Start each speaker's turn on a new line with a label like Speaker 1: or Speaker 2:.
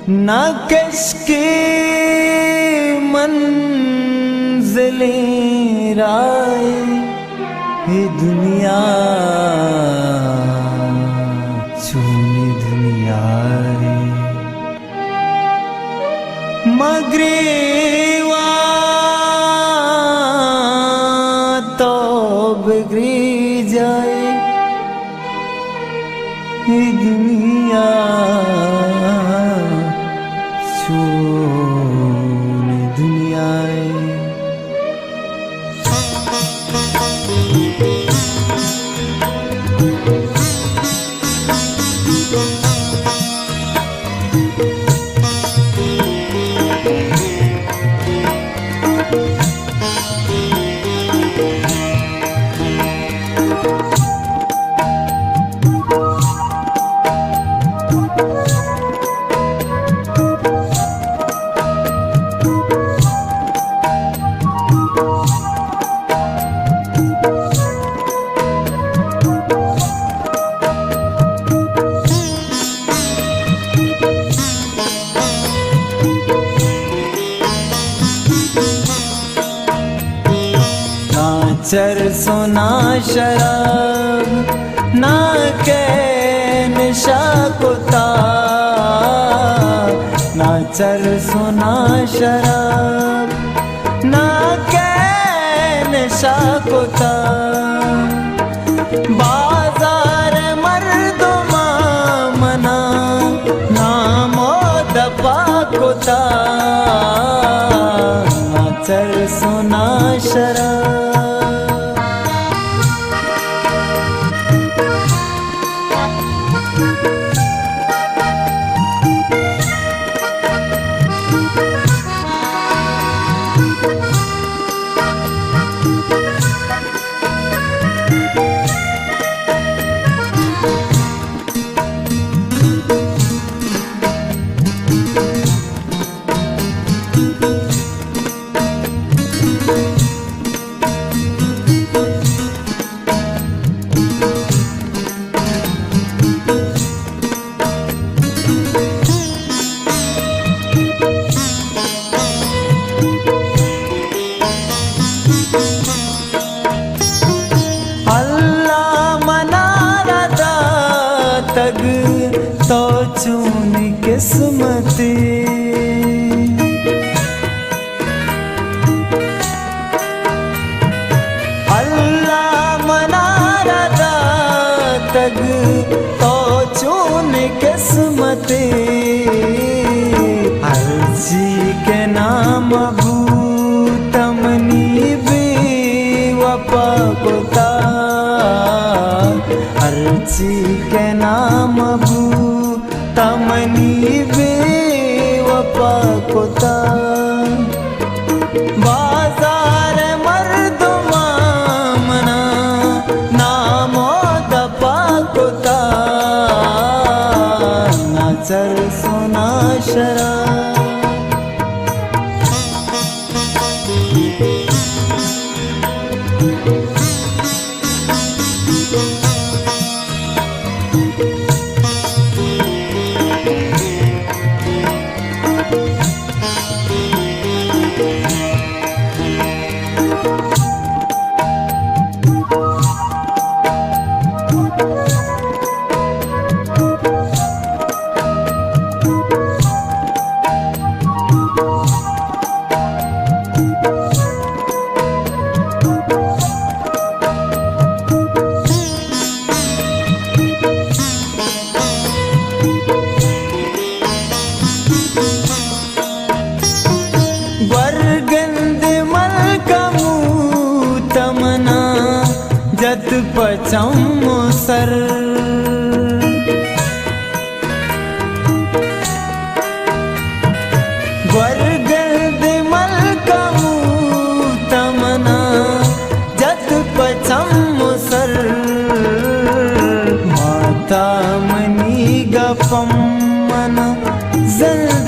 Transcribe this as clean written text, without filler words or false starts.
Speaker 1: ना किसकी मंजिलें राय ये दुनिया छूने दुनिया रे मगरेवा तो बिगड़ी जाए ये दुनिया छूने दुनिया चरसो ना शराब ना के नशा कुता ना चरसो ना शराब ना के नशा कुता बाजार मर्दुमा मना नामो दपा कुता ना चरसो ना शराब तग तो चून किस्मती अल्लाह मनारदा तग तो चून किस्मती अर्जी के नाम भूतमनी भी वपा कुता अर्जी के नाम भूतमनी बेवफा कुता बाजार मर्दुमा मना नामो दपा कुता ना चरसो ना शराब जत पचम सर वर्गद मलकमू तमना जत पचम सर माता मनी गफम मन जल